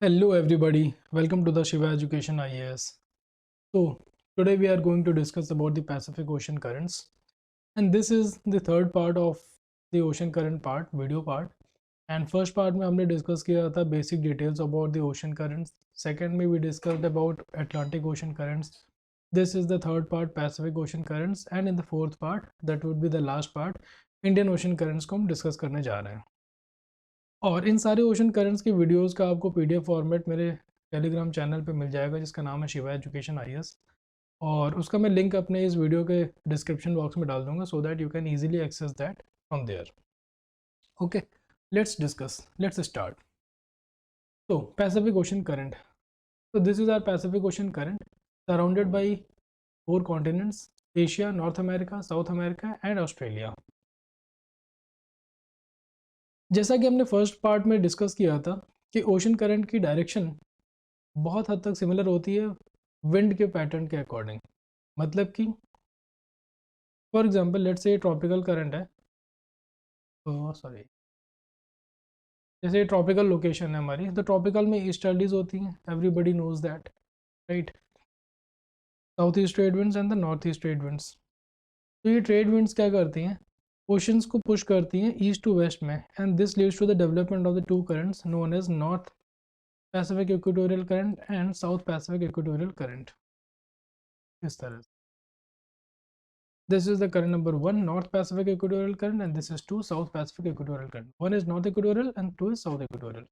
Hello everybody, welcome to the Shiva Education IAS. So today we are going to discuss about the Pacific Ocean currents, and this is the third part of the ocean current part, video part. And first part में हमने discuss किया था basic details about the ocean currents. Second में we discussed about Atlantic Ocean currents. This is the third part, Pacific Ocean currents, and in the fourth part, that would be the last part, Indian Ocean currents को हम discuss करने जा रहे हैं. और इन सारे ocean currents की videos का आपको पीडीएफ फॉर्मेट मेरे टेलीग्राम चैनल पे मिल जाएगा जिसका नाम है शिवा एजुकेशन आईएएस, और उसका मैं लिंक अपने इस वीडियो के डिस्क्रिप्शन बॉक्स में डाल दूंगा so that you can easily access that from there. Okay, let's start. तो Pacific Ocean current. So this is our Pacific Ocean current surrounded by 4 continents: Asia, North America, South America and Australia. जैसा कि हमने first part में discuss किया था कि ocean current की direction बहुत हद तक सिमिलर होती है विंड के पैटर्न के अकॉर्डिंग. मतलब कि for example let's say tropical current है, तो सॉरी, जैसे ट्रॉपिकल लोकेशन है हमारी, तो ट्रॉपिकल में ईस्टर्लीज होती हैं, everybody knows that, right. South east trade winds and the north east trade winds. तो ये ट्रेड विंड्स क्या करती हैं, ओशंस को पुश करती हैं ईस्ट टू वेस्ट में, and this leads to the development of the two currents known as north Pacific equatorial current and south Pacific equatorial current. इस तरह से this is the current number 1, North Pacific equatorial current, and this is 2, South Pacific equatorial current. One is North equatorial and 2 is South equatorial.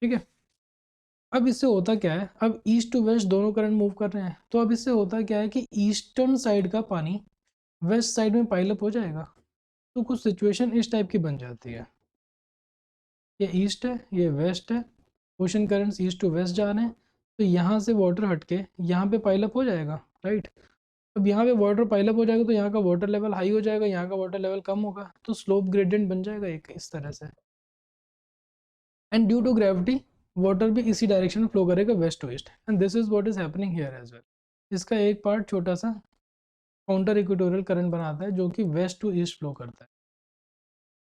ठीक है. अब इससे होता क्या है, अब ईस्ट टू वेस्ट दोनों करंट मूव कर रहे हैं, तो अब इससे होता क्या है कि ईस्टर्न साइड का पानी वेस्ट साइड में पाइल अप हो जाएगा. तो कुछ सिचुएशन इस टाइप की बन जाती है, ये ईस्ट है, ये वेस्ट है, ocean currents east to west जा रहे हैं, तो यहाँ से वाटर हटके यहाँ पे पाइल अप हो जाएगा, राइट. अब यहाँ पे वाटर पाइल अप हो जाएगा तो यहाँ का वाटर लेवल हाई हो जाएगा, यहाँ का वाटर लेवल कम होगा, तो स्लोप ग्रेडियंट बन जाएगा एक इस तरह से. And due to gravity water भी इसी डायरेक्शन में फ्लो करेगा west to east, and this is what is happening here as well. इसका एक पार्ट छोटा सा काउंटर इक्वेटोरियल करंट बनाता है जो कि वेस्ट टू ईस्ट फ्लो करता है.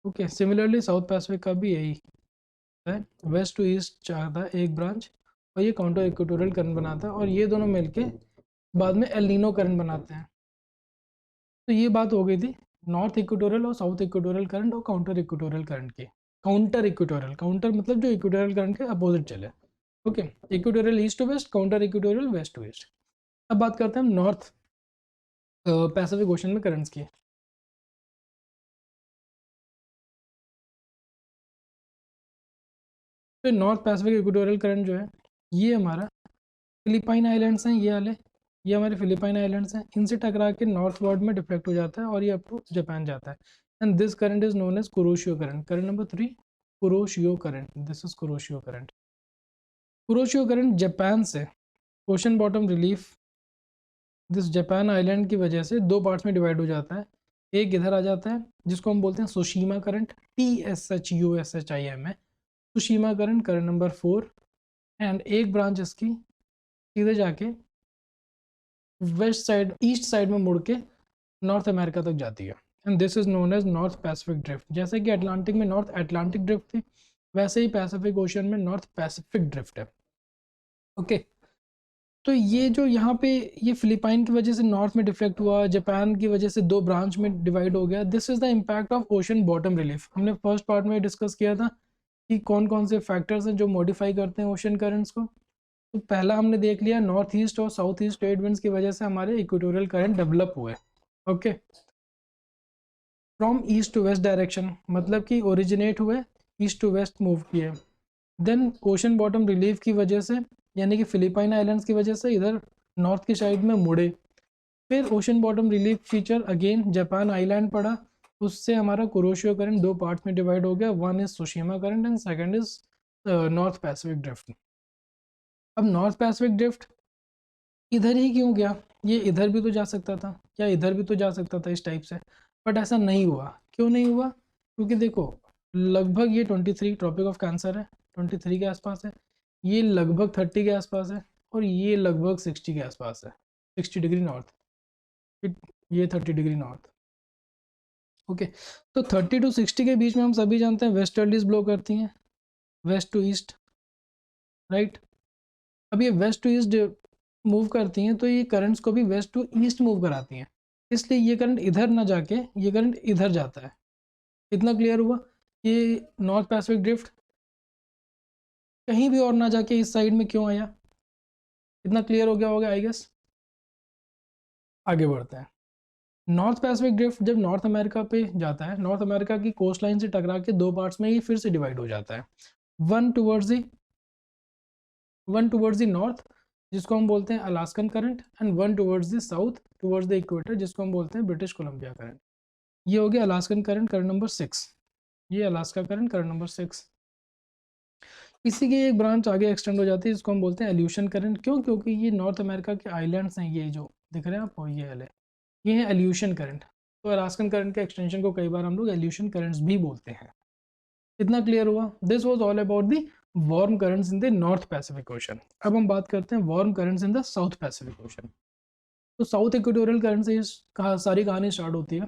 ओके, सिमिलरली साउथ पैसिफिक का भी यही है, वेस्ट टू ईस्ट चाहता है एक ब्रांच, और ये काउंटर इक्वेटोरियल करंट बनाता है, और ये दोनों मिलके बाद में एल नीनो करंट बनाते हैं. तो ये बात हो गई थी नॉर्थ इक्वेटोरियल और साउथ इक्वेटोरियल करंट और काउंटर इक्वेटोरियल करंट की. काउंटर इक्वेटोरियल, काउंटर मतलब जो इक्वेटोरियल करंट के अपोजिट चले. Okay, equatorial east to west, counter equatorial west to east. अब बात करते हैं हम नॉर्थ पैसिफिक ओशन में करंट्स की. तो नॉर्थ पैसिफिक इक्वेटोरियल करंट जो है, ये हमारा फिलिपाइन आइलैंड्स हैं, ये वाले, ये हमारे फिलिपाइन आइलैंड्स हैं, इनसे टकरा के नॉर्थ वर्ड में डिफ्लेक्ट हो जाता है और ये अप टू जापान जाता है. And this current is known as Kuroshio current. Current number 3, Kuroshio current. This is Kuroshio current. Kuroshio current Japan से ocean bottom relief this Japan island की वजह से दो पार्ट्स में डिवाइड हो जाता है. एक इधर आ जाता है जिसको हम बोलते हैं सुशीमा करंट, TSHUSHIM है, सुशीमा करंट, करंट नंबर 4. एंड एक ब्रांच इसकी सीधे जाके वेस्ट साइड, ईस्ट साइड में मुड़ के नॉर्थ अमेरिका तक जाती है, and this is known as north Pacific drift. जैसे कि अटलांटिक में नॉर्थ अटलांटिक ड्रिफ्ट थी, वैसे ही पैसिफिक ओशन में नॉर्थ पैसिफिक ड्रिफ्ट है. ओके, तो ये जो यहाँ पे ये फिलिपाइन की वजह से नॉर्थ में डिफ्लेक्ट हुआ, जापान की वजह से दो ब्रांच में डिवाइड हो गया, this is the impact of ocean bottom relief. हमने फर्स्ट पार्ट में डिस्कस किया था कि कौन कौन से फैक्टर्स हैं जो मॉडिफाई करते हैं ओशन करंट्स को. तो पहला हमने देख लिया, नॉर्थ ईस्ट और साउथ ईस्ट ट्रेड विंड्स की वजह से हमारे इक्वेटोरियल करंट डेवलप हुए. Okay, from east to west direction, मतलब कि ओरिजिनेट हुए, ईस्ट टू वेस्ट मूव किए. देन ओशन बॉटम रिलीफ की वजह से, यानी कि फिलिपाइन आइलैंड्स की वजह से इधर नॉर्थ की साइड में मुड़े. फिर ocean bottom relief feature again Japan island पड़ा, उससे हमारा कुरोशियो करंट दो पार्ट्स में डिवाइड हो गया. One is सुशीमा current and second is north Pacific drift. अब नॉर्थ पैसिफिक ड्रिफ्ट इधर ही क्यों गया, ये इधर भी तो जा सकता था, या इधर भी तो जा सकता था इस टाइप से, बट ऐसा नहीं हुआ. क्यों नहीं हुआ, क्योंकि देखो लगभग ये 23 ट्रॉपिक ऑफ कैंसर है, 23 के आसपास है, ये लगभग 30 के आसपास है, और ये लगभग 60 के आसपास है, 60 डिग्री नॉर्थ, ये 30 डिग्री नॉर्थ. ओके, तो 30 टू 60 के बीच में हम सभी जानते हैं वेस्टर्लीज ब्लो करती हैं वेस्ट टू ईस्ट, राइट। अब ये वेस्ट टू ईस्ट मूव करती हैं तो ये करंट्स को भी वेस्ट टू ईस्ट मूव कराती हैं, इसलिए ये करंट इधर ना जाके ये करंट इधर जाता है। इतना क्लियर हुआ? ये नॉर्थ पैसिफिक ड्रिफ्ट कहीं भी और ना जाके इस साइड में क्यों आया? इतना क्लियर हो गया होगा आई गेस। आगे बढ़ते हैं। नॉर्थ पैसिफिक ड्रिफ्ट जब नॉर्थ अमेरिका पे जाता है, नॉर्थ अमेरिका की कोस्ट लाइन से टकरा के दो पार्ट्स में ये फिर से डिवाइड हो जाता है। वन टुवर्ड्स द नॉर्थ जिसको हम बोलते हैं Alaskan current, and one towards the south towards the equator जिसको हम बोलते हैं ब्रिटिश कोलंबिया करंट। ये हो गया अलास्कन करंट, करंट नंबर 6। ये अलास्का करंट, करंट नंबर 6। इसी की एक ब्रांच आगे एक्सटेंड हो जाती है जिसको हम बोलते हैं एल्यूशन करंट। क्यों? क्योंकि ये नॉर्थ अमेरिका के आइलैंड्स हैं, ये जो दिख रहे हैं आपको, ये वाले, ये है एल्यूशन करंट। तो अलास्कन करंट के एक्सटेंशन को कई बार हम लोग एल्यूशन करंट्स भी बोलते हैं। इतना क्लियर हुआ? This was all about the warm currents in the north Pacific ocean. अब हम बात करते हैं warm currents in the south Pacific ocean. तो साउथ इक्वेटोरियल करंट से सारी कहानी स्टार्ट होती है।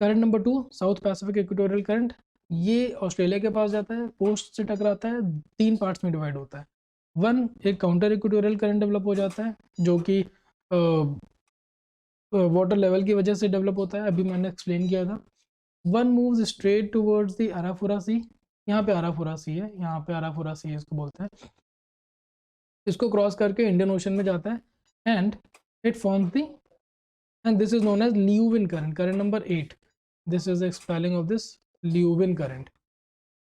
Current number 2 south Pacific equatorial current, ये ऑस्ट्रेलिया के पास जाता है, कोस्ट से टकराता है, 3 पार्ट्स में डिवाइड होता है। वन, एक काउंटर इक्वेटोरियल करंट डेवलप हो जाता है जो कि वाटर लेवल की वजह से डेवलप होता है, अभी मैंने एक्सप्लेन किया था। One moves straight towards the Arafura Sea, यहाँ पे अराफुरा सी है, यहाँ पे अराफुरा सी इसको बोलते हैं। इसको क्रॉस करके इंडियन ओशन में जाता है and it forms the, and this is known as Leeuwin current, current number 8। This is the spelling of this, Leeuwin current.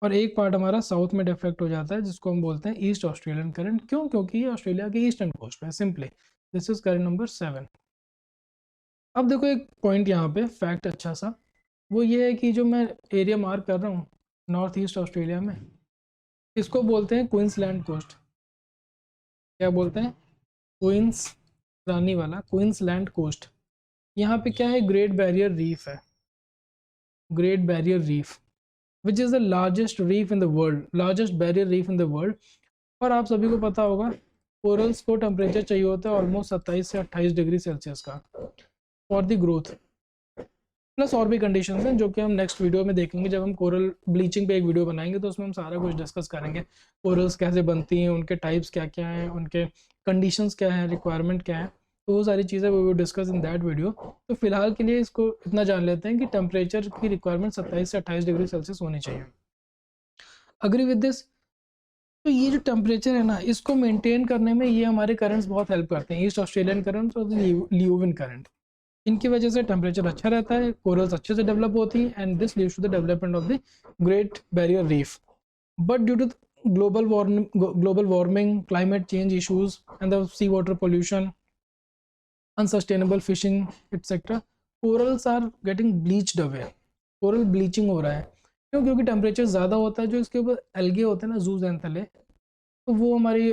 और एक पार्ट हमारा साउथ में डिफ्लेक्ट हो जाता है जिसको हम बोलते हैं ईस्ट ऑस्ट्रेलियन करंट। क्यों? क्योंकि ये ऑस्ट्रेलिया के ईस्टर्न कोस्ट पे है simply. This is current number 7। अब देखो एक पॉइंट यहाँ पे फैक्ट अच्छा सा, वो ये है कि जो मैं एरिया मार्क कर रहा हूँ नॉर्थ ईस्ट ऑस्ट्रेलिया में, इसको बोलते हैं क्वींसलैंड कोस्ट। क्या बोलते हैं? क्वींस, रानी वाला क्वींसलैंड कोस्ट। यहाँ पे क्या है? ग्रेट बैरियर रीफ है, great Barrier reef which is the largest reef in the world, largest barrier reef in the world. और आप सभी को पता होगा कोरल्स को टेम्परेचर चाहिए होता है ऑलमोस्ट 27 से 28 डिग्री सेल्सियस का फॉर द ग्रोथ, प्लस और भी कंडीशंस हैं जो कि हम नेक्स्ट वीडियो में देखेंगे। जब हम कोरल ब्लीचिंग पे एक वीडियो बनाएंगे तो उसमें हम सारा कुछ डिस्कस करेंगे, कोरल्स कैसे बनती हैं, उनके टाइप्स क्या क्या हैं, उनके कंडीशंस क्या हैं, रिक्वायरमेंट क्या है, तो वो सारी चीज़ें we will discuss in that video. तो फिलहाल के लिए इसको इतना जान लेते हैं कि टेम्परेचर की रिक्वायरमेंट 27 से 28 डिग्री सेल्सियस होनी चाहिए। Agree with this? तो ये जो टेम्परेचर है ना, इसको मेंटेन करने में ये हमारे करंट्स बहुत हेल्प करते हैं, ईस्ट ऑस्ट्रेलियन करंट्स और ल्यूविन करंट। इनकी वजह से टेम्परेचर अच्छा रहता है, कोरल्स अच्छे से डेवलप होती हैं and this leads to the development of the Great Barrier Reef. But due to global warming, climate change issues and the sea water pollution, unsustainable fishing etc, corals are getting bleached away। Coral bleaching हो रहा है। क्यों? क्योंकि temperature ज़्यादा होता है, जो इसके ऊपर एल्गे होते हैं ना, जूज़ैंथेले, तो वो हमारी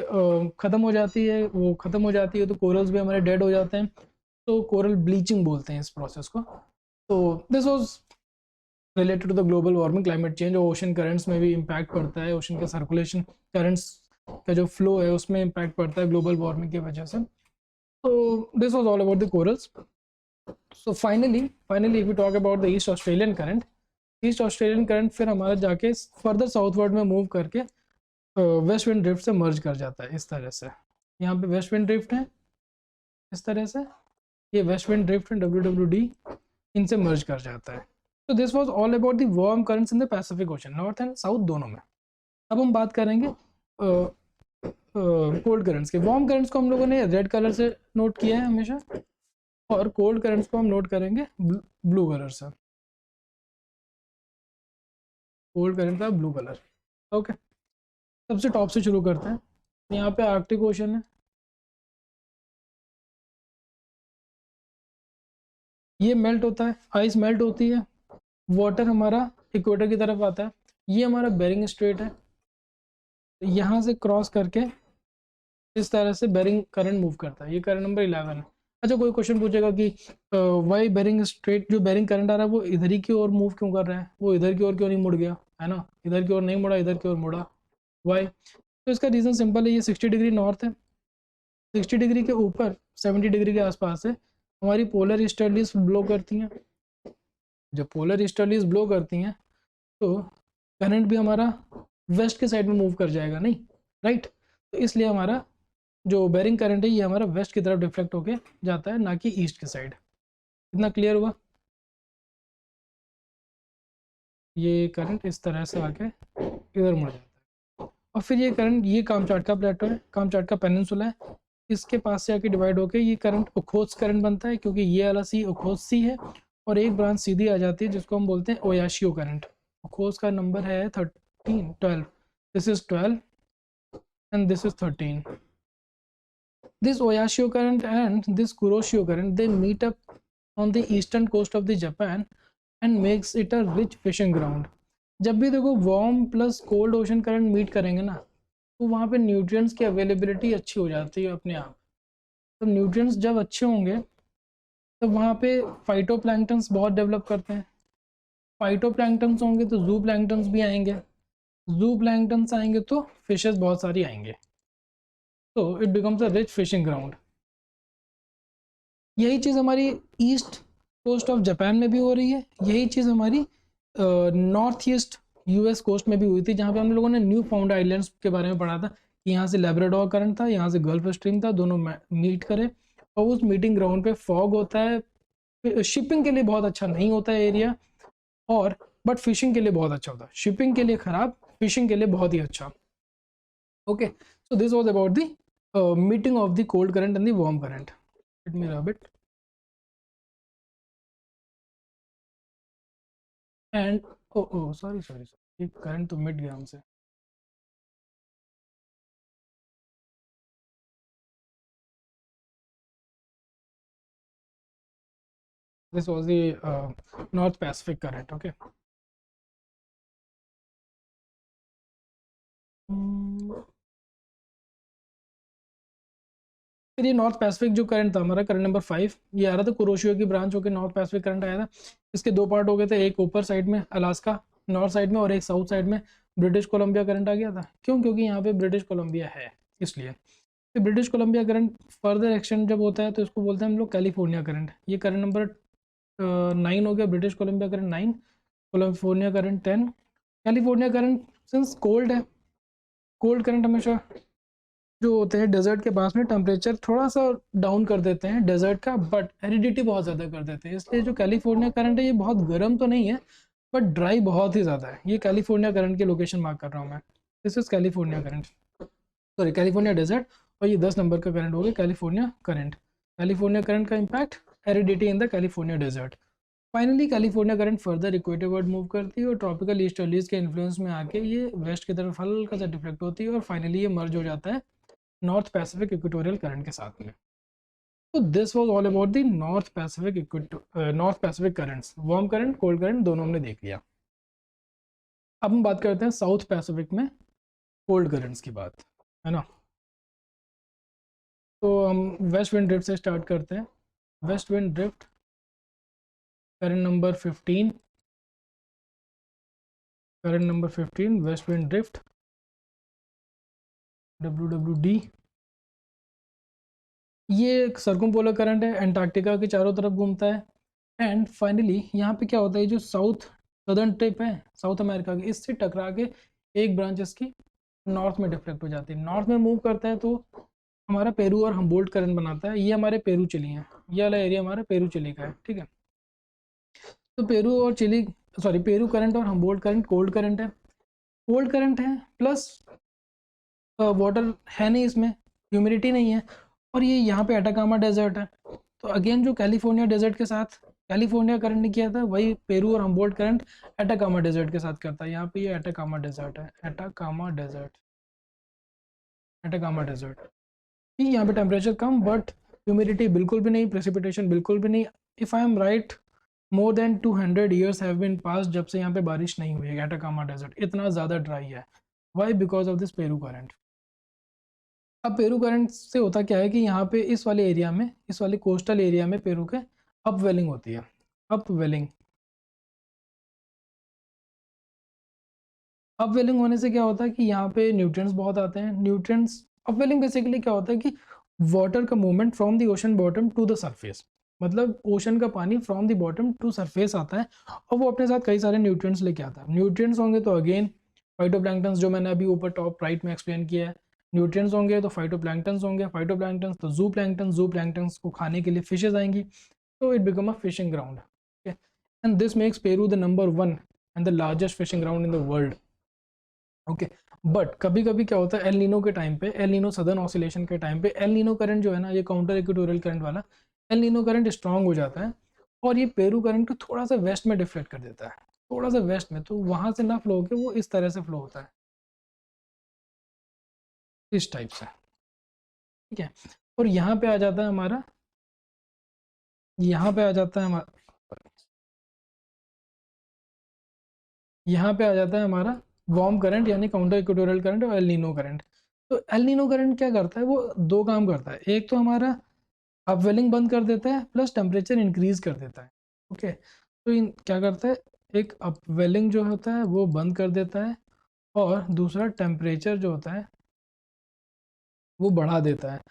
ख़त्म हो जाती है, वो ख़त्म हो जाती है तो कोरल्स भी हमारे डेड हो जाते हैं। तो कोरल ब्लीचिंग बोलते हैं इस प्रोसेस को। तो this was related to the global warming, climate change. और ओशन करंट्स में भी इम्पैक्ट पड़ता है, ओशन के सर्कुलेशन, करंट्स का जो फ्लो है उसमें इम्पैक्ट पड़ता है ग्लोबल वार्मिंग की वजह से। तो this was all about the corals. So finally if we talk about the east Australian current, east Australian current फिर हमारा जाके फर्दर साउथवर्ड में मूव करके वेस्ट विंड ड्रिफ्ट से मर्ज कर जाता है इस तरह से। यहाँ पे वेस्ट विंड ड्रिफ्ट है इस तरह से, ये waste wind drift and WWD इनसे मर्ज कर जाता है। तो this was all about the warm currents in the Pacific ocean, north and south दोनों में। अब हम बात करेंगे कोल्ड करंट्स के। वार्म करंट्स को हम लोगों ने रेड कलर से नोट किया है हमेशा, और कोल्ड करंट्स को हम नोट करेंगे ब्लू कलर से। कोल्ड करंट का ब्लू कलर, ओके। सबसे टॉप से शुरू करते हैं। यहाँ पे आर्कटिक ओशन है, ये मेल्ट होता है, आइस मेल्ट होती है, वाटर हमारा इक्वेटर की तरफ आता है। ये हमारा बेरिंग स्ट्रेट है, यहाँ से क्रॉस करके इस तरह से बेरिंग करंट मूव करता है। ये करंट नंबर 11 है। अच्छा, कोई क्वेश्चन पूछेगा कि वाई बेरिंग स्ट्रेट, जो बेरिंग करंट आ रहा है वो इधर ही की ओर मूव क्यों कर रहा है, वो इधर की ओर क्यों नहीं मुड़ गया, है ना, इधर की ओर नहीं मुड़ा, इधर की ओर मुड़ा, वाई? तो इसका रीज़न सिंपल है, ये 60 डिग्री नॉर्थ है, 60 डिग्री के ऊपर 70 डिग्री के आसपास है, हमारी पोलर ईस्टर्लीज ब्लो करती हैं। जब पोलर ईस्टर्लीज ब्लो करती हैं तो करंट भी हमारा वेस्ट के साइड में मूव कर जाएगा, नहीं, राइट। तो इसलिए हमारा जो बेरिंग करंट है ये हमारा वेस्ट की तरफ डिफ्लेक्ट होके जाता है, ना कि ईस्ट की साइड। इतना क्लियर हुआ? ये करंट इस तरह से आके इधर मुड़ जाता है, और फिर ये करंट, ये कामचटका प्लेटो है, कामचटका पेनिनसुला है, इसके पास से आके डिवाइड होके ये करंट ओखोत्स करंट बनता है, क्योंकि ये वाला सी ओखोत्स सी है, और एक ब्रांच सीधी आ जाती है जिसको हम बोलते हैं ओयाशियो करंट। ओखोत्स का नंबर है 12, this is 12 and this is 13. This Oyashio current and this Kuroshio current, they meet up on the eastern coast of the Japan and makes it a rich fishing ground. जब भी देखो warm plus cold ocean current meet करेंगे ना, तो वहाँ पे nutrients की availability अच्छी हो जाती है अपने आप। तो न्यूट्रिएंट्स जब अच्छे होंगे तब वहाँ पे फाइटोप्लैंक्टन्स बहुत डेवलप करते हैं। फाइटोप्लैंक्टन्स होंगे तो जू प्लैंक्टन्स भी आएंगे, जू प्लैंक्टन्स आएंगे तो फिशेस बहुत सारी आएंगे, तो it becomes a rich fishing ground. यही चीज़ हमारी ईस्ट कोस्ट ऑफ जापान में भी हो रही है, यही चीज़ हमारी नॉर्थ ईस्ट यूएस कोस्ट में भी हुई थी, जहाँ पे हम लोगों ने न्यू फाउंड आइलैंड्स के बारे में पढ़ा था कि यहाँ से लैब्राडोर करंट था, यहाँ से गल्फ स्ट्रीम था, दोनों मीट करे, और उस मीटिंग ग्राउंड पे फॉग होता है। शिपिंग के लिए बहुत अच्छा नहीं होता है एरिया, और बट फिशिंग के लिए बहुत अच्छा होता है। शिपिंग के लिए खराब, फिशिंग के लिए बहुत ही अच्छा। Okay, so this was about the meeting of the cold current and the warm current. Let me rub it and o sorry sorry sorry, current तो मिट गया हमसे। This was the North Pacific current. Okay. फिर ये north Pacific जो current था हमारा, current number 5, ये आ रहा था कुरोशियो की ब्रांच होकर नॉर्थ पैसिफिक करंट आया था। इसके दो पार्ट हो गए थे, एक ऊपर साइड में अलास्का नॉर्थ साइड में, और एक साउथ साइड में ब्रिटिश कोलंबिया करंट आ गया था। क्यों? क्योंकि यहाँ पे ब्रिटिश कोलंबिया है, इसलिए। फिर British Columbia current further extend जब होता है तो इसको बोलते हैं हम लोग कैलिफोर्निया करंट। ये करंट नंबर 9 हो गया, British Columbia current 9, California current 10। California current since cold है, कोल्ड करंट हमेशा जो होते हैं डेजर्ट के पास में टेम्परेचर थोड़ा सा डाउन कर देते हैं डेजर्ट का, बट एरिडिटी बहुत ज़्यादा कर देते हैं, इसलिए जो कैलिफोर्निया करंट है ये बहुत गर्म तो नहीं है, बट ड्राई बहुत ही ज़्यादा है। ये कैलिफोर्निया करंट की लोकेशन मार्क कर रहा हूँ मैं, this is California current, sorry California desert, और ये 10 नंबर का करंट हो गया कैलिफोर्निया करंट। कैलिफोर्निया करंट का impact aridity in the California desert. Finally California current further equatorward move करती है, और ट्रॉपिकल ईस्टर्लीज के इन्फ्लुएंस में आके ये वेस्ट की तरफ हल्का सा डिफ्लेक्ट होती है, और फाइनली ये मर्ज हो जाता है नॉर्थ पैसिफिक इक्वेटोरियल करंट के साथ में। तो this was all about the north Pacific currents, warm current cold current दोनों हमने देख लिया। अब हम बात करते हैं साउथ पैसिफिक में कोल्ड करंट्स की बात, है ना। तो हम वेस्ट विंड ड्रिफ्ट से स्टार्ट करते हैं। Waste wind drift current number 15, current number 15 waste wind drift WWD। ये एक सर्कुमपोलर करंट है, एंटार्क्टिका के चारों तरफ घूमता है, एंड फाइनली यहाँ पे क्या होता है, जो साउथ सदर्न टिप है साउथ अमेरिका की, इससे टकरा के एक ब्रांच इसकी नॉर्थ में डिफ्लेक्ट हो जाती है, नॉर्थ में मूव करता है, तो हमारा पेरू और हम्बोल्ट करंट बनाता है। ये हमारे पेरू चिली है, ये वाला एरिया हमारा पेरू चिली का है, ठीक है। तो पेरू और चिली, सॉरी पेरू करंट और हम्बोल्ट करंट कोल्ड करंट है, कोल्ड करंट है, प्लस वाटर है नहीं इसमें, ह्यूमिडिटी नहीं है, और ये यहाँ पे एटाकामा डेजर्ट है। तो अगेन जो कैलिफोर्निया डेजर्ट के साथ कैलिफोर्निया करंट ने किया था, वही पेरू और हम्बोल्ट करंट एटाकामा डेजर्ट के साथ करता है। यहाँ पे ये एटाकामा डेजर्ट है, एटाकामा डेजर्ट, एटाकामा डेजर्ट। ठीक, यहाँ पे टेम्परेचर कम, बट ह्यूमिडिटी बिल्कुल भी नहीं, प्रेसिपिटेशन बिल्कुल भी नहीं। If I am right, more than 200 years have been pass जब से यहाँ पे बारिश नहीं हुई है। एटाकामा डेजर्ट इतना ज़्यादा ड्राई है, why? Because of this Peru current. अब पेरू करंट से होता क्या है कि यहाँ पे इस वाले एरिया में, इस वाले कोस्टल एरिया में पेरू के अपवेलिंग होती है, अपवेलिंग। अपवेलिंग होने से क्या होता है कि यहाँ पे न्यूट्रिएंट्स बहुत आते हैं। न्यूट्रिएंट्स, अपवेलिंग बेसिकली क्या होता है कि वाटर का movement from the ocean bottom to the surface, मतलब ओशन का पानी from the bottom to surface आता है, और वो अपने साथ कई सारे न्यूट्रिएंट्स लेके आता है। न्यूट्रिएंट्स होंगे तो अगेन फाइटोप्लैंक्टन्स, जो मैंने अभी ऊपर टॉप राइट में एक्सप्लेन किया है, न्यूट्रिएंट्स होंगे तो फाइटोप्लैंक्टन्स होंगे, फाइटोप्लैंक्टन्स तो जू प्लैंक्टन्स को खाने के लिए फिशेज आएंगी, तो it become a fishing ground. Okay, and this makes Peru the number 1 and the largest fishing ground in the world. Okay, but कभी कभी क्या होता है, एल नीनो के टाइम पे, एल नीनो सदर्न ऑसिलेशन के टाइम पे, एल नीनो करंट जो है ना, ये काउंटर इक्वेटोरियल करंट वाला एल नीनो करंट स्ट्रांग हो जाता है और ये पेरू करंट को थोड़ा सा वेस्ट में डिफ्लेक्ट कर देता है, थोड़ा सा वेस्ट में, तो वहां से ना फ्लो होकर वो इस तरह से फ्लो होता है, इस टाइप से। ठीक है, और यहाँ पे आ जाता है हमारा, यहाँ पे आ जाता है हमारा, यहाँ पे आ जाता है हमारा वार्म करंट यानी काउंटर इक्वेटोरियल करंट और एल नीनो करंट। तो एल नीनो करंट क्या करता है, वो दो काम करता है, एक तो हमारा अपवेलिंग बंद कर देता है प्लस टेम्परेचर इंक्रीज कर देता है। ओके, तो क्या करता है, एक अपवेलिंग जो होता है वो बंद कर देता है और दूसरा टेम्परेचर जो होता है वो बढ़ा देता है।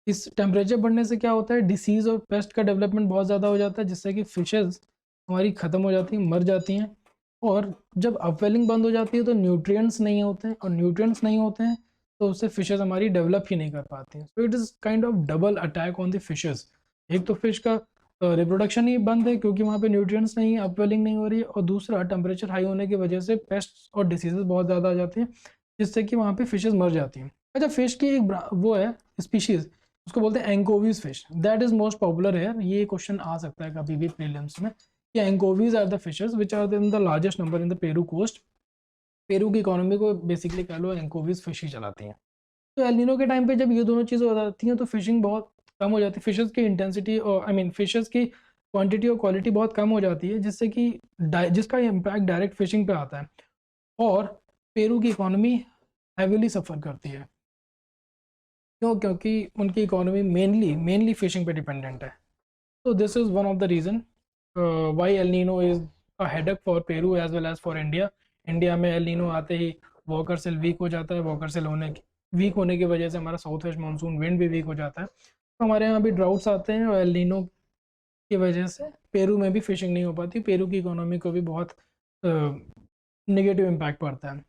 इस टेम्परेचर बढ़ने से क्या होता है, डिसीज़ और पेस्ट का डेवलपमेंट बहुत ज़्यादा हो जाता है, जिससे कि फिशेज़ हमारी ख़त्म हो जाती हैं, मर जाती हैं। और जब अपवेलिंग बंद हो जाती है तो न्यूट्रिएंट्स नहीं होते हैं, और न्यूट्रिएंट्स नहीं होते हैं तो उससे फिशेज़ हमारी डेवलप ही नहीं कर पाती हैं। So it is kind of double attack on the fishes. एक तो फिश का रिप्रोडक्शन ही बंद है क्योंकि वहाँ पे न्यूट्रिएंट्स नहीं है, अपवेलिंग नहीं हो रही है, और दूसरा टेम्परेचर हाई होने की वजह से पेस्ट और डिसीजेज बहुत ज़्यादा आ जाती हैं, जिससे कि वहाँ पे फिशेज़ मर जाती हैं। अच्छा, फिश की एक वो है स्पीशीज़, उसको बोलते हैं anchovies fish, that is most popular है। ये क्वेश्चन आ सकता है कभी भी प्रीलिम्स में कि anchovies are the fishes which are in the largest number in the Peru coast. Peru की इकोनॉमी को बेसिकली कह लो एंकोवीज फिश ही चलाती हैं। तो एल नीनो के टाइम पे जब ये दोनों चीज़ें हो जाती हैं तो फिशिंग बहुत कम हो जाती है, फिशेस की इंटेंसिटी और आई मीन फिशेस की क्वांटिटी और क्वालिटी बहुत कम हो जाती है, जिससे कि जिसका इम्पैक्ट डायरेक्ट फिशिंग पे आता है और पेरू की इकोनॉमी हैवीली सफ़र करती है। क्यों? क्योंकि उनकी इकोनॉमी मेनली फिशिंग पे डिपेंडेंट है। तो this is one of the reason why El Nino is a headache for Peru as well as for India. India में एल नीनो आते ही वॉकर सेल वीक हो जाता है, वॉकर सेल वीक होने की वजह से हमारा साउथ वेस्ट मानसून विंड भी वीक हो जाता है, तो हमारे यहाँ भी ड्राउट्स आते हैं और एल नीनो की वजह से पेरू में भी फिशिंग नहीं हो पाती, पेरू की इकोनॉमी को भी बहुत नेगेटिव इम्पैक्ट पड़ता है।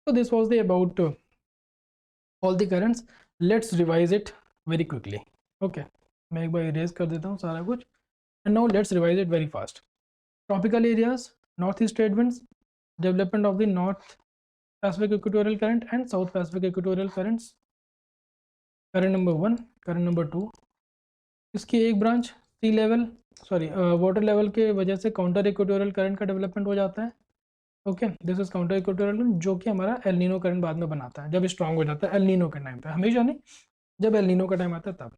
तो this was the about all the currents, let's revise it very quickly. Okay, मैं एक बार इरेज कर देता हूँ सारा कुछ, and now let's revise it very fast. Tropical areas, north east trade winds, development of the north Pacific equatorial current and south Pacific equatorial currents. Current number 1, current number 2, इसकी एक branch sea level water level के वजह से counter equatorial current का development हो जाता है। Okay, this is counter equatorial current, जो कि हमारा एल नीनो करंट बाद में बनाता है जब स्ट्रांग हो जाता है एल नीनो के टाइम पे, हमेशा नहीं, जब एल नीनो का टाइम आता है तब।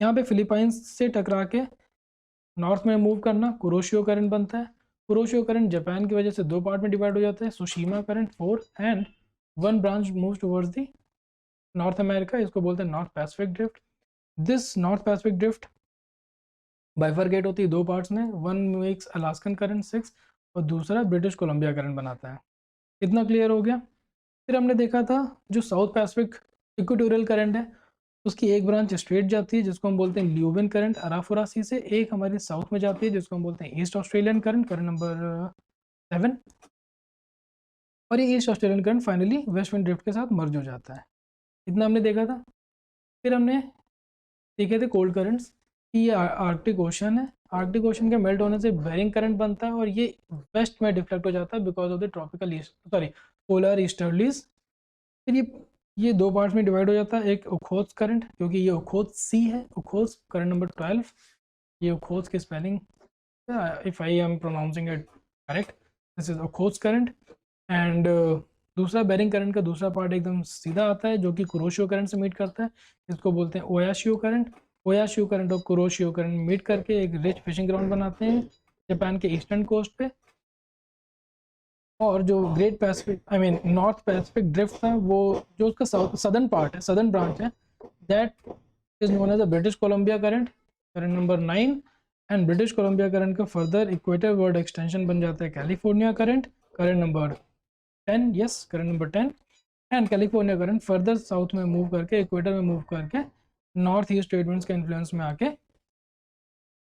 यहाँ पे फिलीपाइंस से टकरा के नॉर्थ में मूव करना कुरोशियो करंट बनता है। कुरोशियो करंट जापान की वजह से दो पार्ट में डिवाइड हो जाता है, सुशीमा current 4 and one branch move towards the north America, इसको बोलते हैं north Pacific drift. This north Pacific drift bifurcate होती है दो पार्ट्स में, वन मेक्स अलास्कन करंट 6 और दूसरा ब्रिटिश कोलंबिया करंट बनाता है। इतना क्लियर हो गया। फिर हमने देखा था जो साउथ पैसिफिक इक्वेटोरियल करंट है उसकी एक ब्रांच स्ट्रेट जाती है जिसको हम बोलते हैं ल्यूविन करंट अराफोरा सी से, एक हमारी साउथ में जाती है जिसको हम बोलते हैं east Australian current, current number 7, और ये east Australian current finally waste wind drift के साथ मर्ज हो जाता है। इतना हमने देखा था। फिर हमने देखे थे कोल्ड करंट्स कि ये आर्कटिक ओशन है, आर्कटिक ओशन के मेल्ट होने से बेरिंग करंट बनता है और ये वेस्ट में डिफ्लेक्ट हो जाता है because of the tropical polar easterlies. फिर ये दो पार्ट्स में डिवाइड हो जाता है, एक ओखोत्स करंट क्योंकि ये ओखोत्स सी है, ओखोत्स करंट नंबर 12, ये ओखोत्स की spelling if I am pronouncing it correct, this is Okhotsk current. And दूसरा बेरिंग करंट का दूसरा पार्ट एकदम सीधा आता है जो कि कुरोशियो करंट से मीट करता है, इसको बोलते हैं ओयाशियो करंट। ओयाशियो करंट और कुरोशियो करंट मीट करके एक रिच फिशिंग ग्राउंड बनाते हैं जापान के ईस्टर्न कोस्ट पे। और जो great pacific I mean north Pacific drift था वो जो उसका सदर्न पार्ट है, सदर्न ब्रांच है, that is known as the British Columbia current, current number 9। And British Columbia current का फर्दर इक्वेटर वर्ड एक्सटेंशन बन जाता है California current, current number 10, yes current number 10। And California current further south में move करके equator में move करके north east trade winds के influence में आके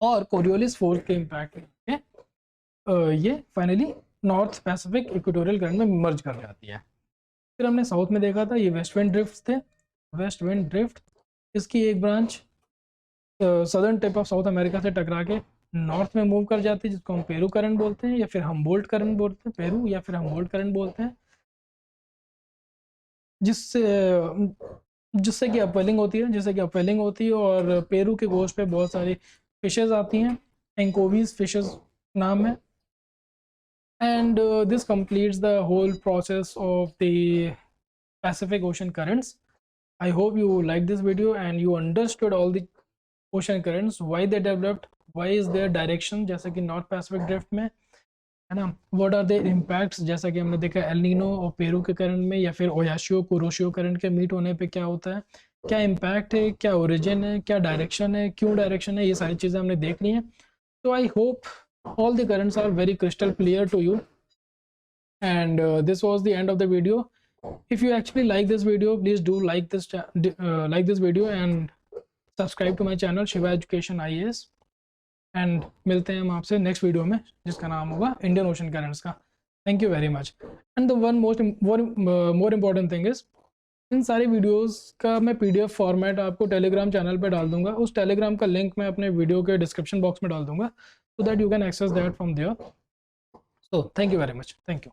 और कोरियोलिस फोर्स के इम्पैक्ट में ये finally north Pacific equatorial current में मर्ज कर जाती है। फिर हमने साउथ में देखा था ये वेस्ट विंड ड्रिफ्ट्स थे, वेस्ट विंड ड्रिफ्ट, इसकी एक branch southern tip of south America से टकरा के नॉर्थ में मूव कर जाती है, जिसको हम पेरू करंट बोलते हैं या फिर हमबोल्ट करंट बोलते हैं, पेरू या फिर हमबोल्ट करंट बोलते हैं, जिससे जिससे कि अपवेलिंग होती है, और पेरू के कोस्ट पे बहुत सारी फिशेज आती हैं, एंकोवीज फिशेज नाम है, and this completes the whole process of the Pacific Ocean currents. I hope you liked this video and you understood all the ocean currents, why they developed, why is their direction, जैसे कि north Pacific drift में है ना, what are there impacts, जैसा कि हमने देखा El Nino और पेरू के करंट में या फिर ओयाशियो कुरोशियो करंट के मीट होने पे क्या होता है, क्या इम्पैक्ट है, क्या ओरिजिन है, क्या डायरेक्शन है, क्यों डायरेक्शन है, ये सारी चीज़ें हमने देख ली हैं. तो I hope all the currents are very crystal clear to you, and this was the end of the video. If you actually like this video, please do like this video and subscribe to my channel Shiva Education IAS, and मिलते हैं हम आपसे next video में जिसका नाम होगा Indian ocean currents का. Thank you very much. And the one more important thing is, इन सारी वीडियोस का मैं PDF फॉर्मेट आपको टेलीग्राम चैनल पे डाल दूंगा. उस टेलीग्राम का लिंक मैं अपने वीडियो के डिस्क्रिप्शन बॉक्स में डाल दूंगा, so that you can access that from there. So thank you very much. Thank you.